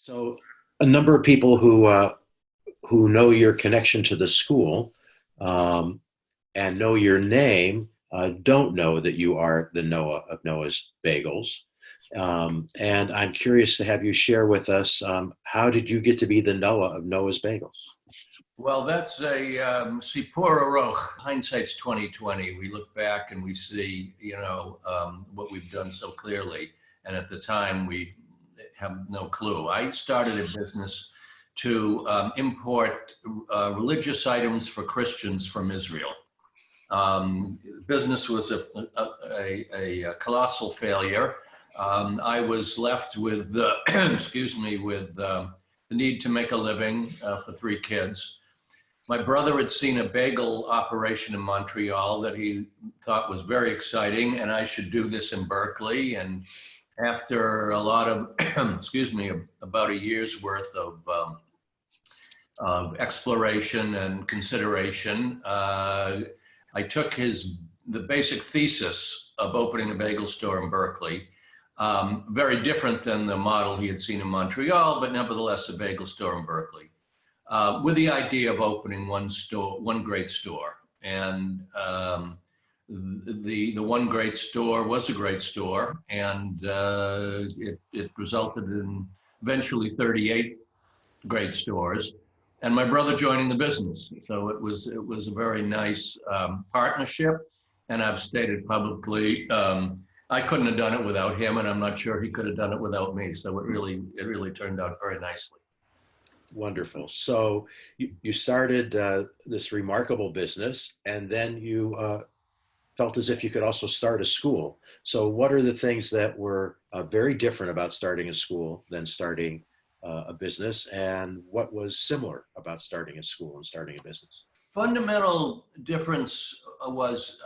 So a number of people who know your connection to the school and know your name don't know that you are the Noah of Noah's Bagels. And I'm curious to have you share with us how did you get to be the Noah of Noah's Bagels? Well, that's a Sipur Aroch. Hindsight's 2020. We look back and we see, what we've done so clearly. And at the time, we have no clue. I started a business to import religious items for Christians from Israel. Business was a colossal failure. I was left with, with the need to make a living for three kids. My brother had seen a bagel operation in Montreal that he thought was very exciting, and I should do this in Berkeley. And after a lot of, about a year's worth of exploration and consideration, I took the basic thesis of opening a bagel store in Berkeley. Very different than the model he had seen in Montreal, but nevertheless a bagel store in Berkeley, with the idea of opening one great store. And the one great store was a great store, and it resulted in eventually 38 great stores, and my brother joining the business. So it was a very nice partnership, and I've stated publicly, I couldn't have done it without him, and I'm not sure he could have done it without me. So it really turned out very nicely. Wonderful. So you started this remarkable business, and then you felt as if you could also start a school. So what are the things that were very different about starting a school than starting a business, and what was similar about starting a school and starting a business? Fundamental difference was,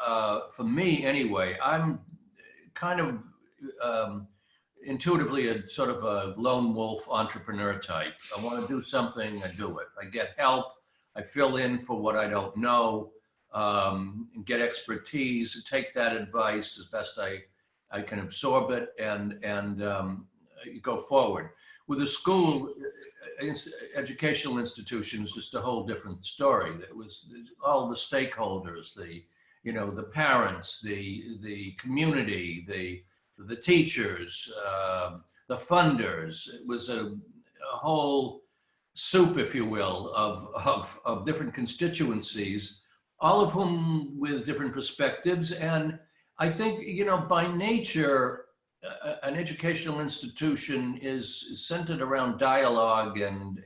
for me anyway, I'm kind of intuitively a sort of a lone wolf entrepreneur type. I want to do something, I do it. I get help, I fill in for what I don't know, and get expertise, take that advice as best I can absorb it, and go forward. With a school, educational institution is just a whole different story. It was all the stakeholders, the parents, the community, the teachers, the funders. It was a whole soup, if you will, of different constituencies, all of whom with different perspectives. And I think, by nature, an educational institution is centered around dialogue and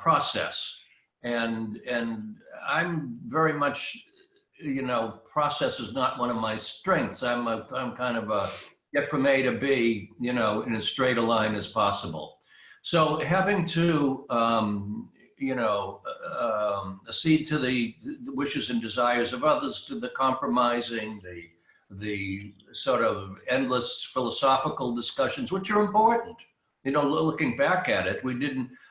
process. And I'm very much, process is not one of my strengths. I'm kind of a get from A to B, in as straight a line as possible. So having to, accede to the wishes and desires of others, to the compromising, the sort of endless philosophical discussions, which are important. Looking back at it,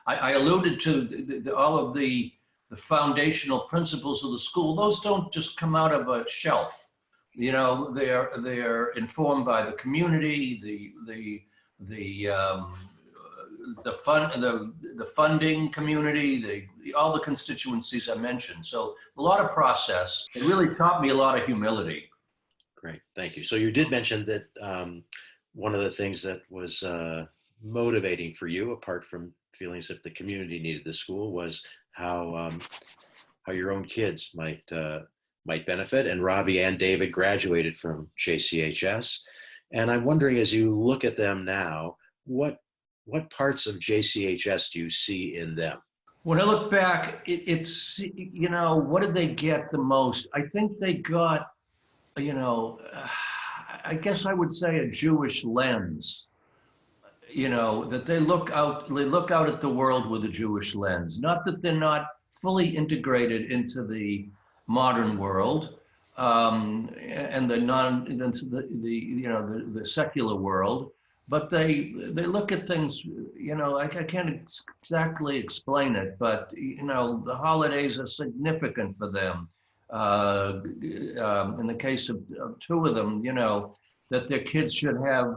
I alluded to all of the foundational principles of the school. Those don't just come out of a shelf. They're informed by the community, the funding community, all the constituencies I mentioned. So a lot of process. It really taught me a lot of humility. Great, thank you. So you did mention that one of the things that was motivating for you, apart from feelings that the community needed the school, was how your own kids might benefit. And Rabbi and David graduated from JCHS, and I'm wondering, as you look at them now, what parts of JCHS do you see in them? When I look back, it's what did they get the most? I think they got, I guess I would say a Jewish lens, that they look out at the world with a Jewish lens. Not that they're not fully integrated into the modern world, and the secular world, but they look at things, I can't exactly explain it, but the holidays are significant for them. In the case of two of them, that their kids should have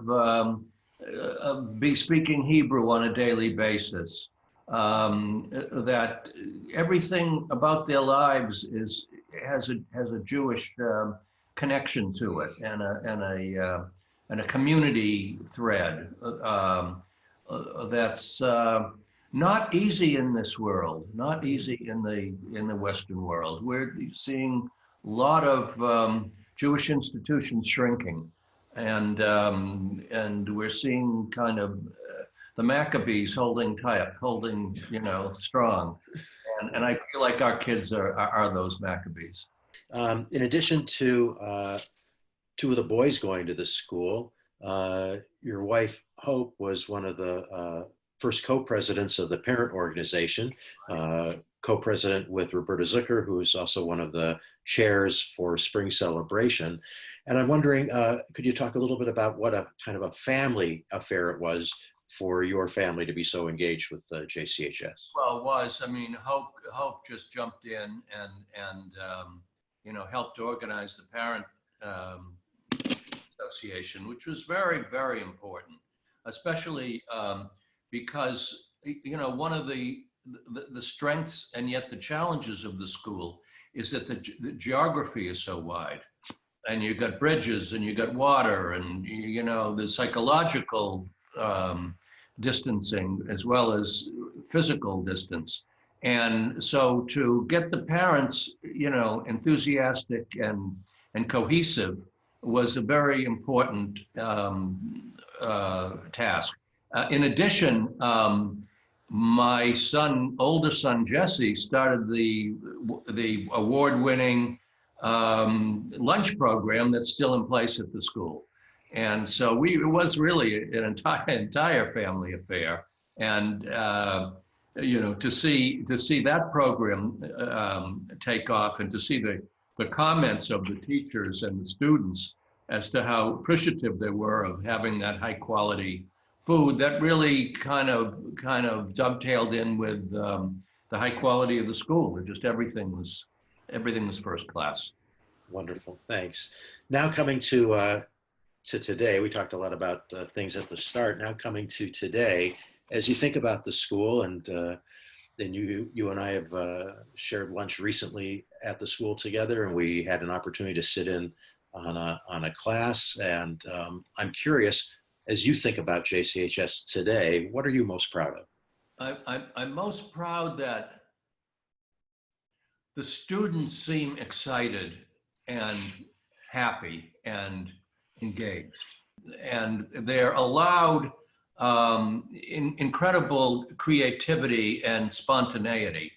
be speaking Hebrew on a daily basis, that everything about their lives has a Jewish connection to it, and a community thread that's not easy in this world, not easy in the Western world. We're seeing a lot of Jewish institutions shrinking, and we're seeing kind of the Maccabees holding tight, holding strong, and I feel like our kids are those Maccabees. In addition to two of the boys going to the school, your wife Hope was one of the first co-presidents of the parent organization, co-president with Roberta Zucker, who is also one of the chairs for Spring Celebration. And I'm wondering, could you talk a little bit about what a kind of a family affair it was for your family to be so engaged with JCHS? Well, it was. I mean, Hope just jumped in and helped organize the parent association, which was very, very important, especially because one of the strengths and yet the challenges of the school is that the geography is so wide, and you got bridges and you got water, and the psychological distancing as well as physical distance. And so to get the parents enthusiastic and cohesive was a very important task. In addition, my older son Jesse, started the award-winning lunch program that's still in place at the school, and so it was really an entire family affair. And to see that program take off, and to see the comments of the teachers and the students as to how appreciative they were of having that high quality food, that really kind of dovetailed in with the high quality of the school. Just everything was first class. Wonderful, thanks. Now coming to today, we talked a lot about things at the start. Now coming to today, as you think about the school, and then you and I have shared lunch recently at the school together, and we had an opportunity to sit in on a class. And I'm curious, as you think about JCHS today, what are you most proud of? I'm most proud that the students seem excited and happy and engaged, and they're allowed incredible creativity and spontaneity.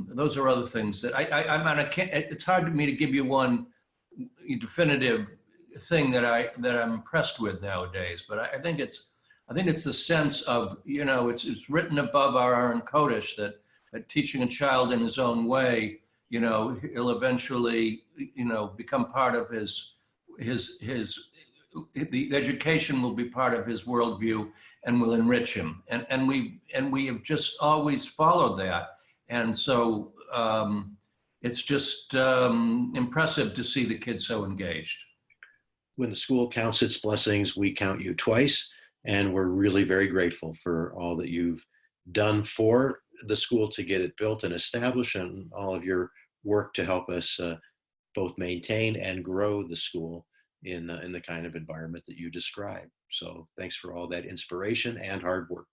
Those are other things that I can't. It's hard for me to give you one definitive thing that I'm impressed with nowadays. But I think it's the sense of it's written above our Aaron Kodesh that teaching a child in his own way, he'll eventually become part of the education will be part of his worldview and will enrich him. And we have just always followed that. And so it's just impressive to see the kids so engaged. When the school counts its blessings, we count you twice. And we're really very grateful for all that you've done for the school to get it built and established, and all of your work to help us both maintain and grow the school in the kind of environment that you describe. So thanks for all that inspiration and hard work.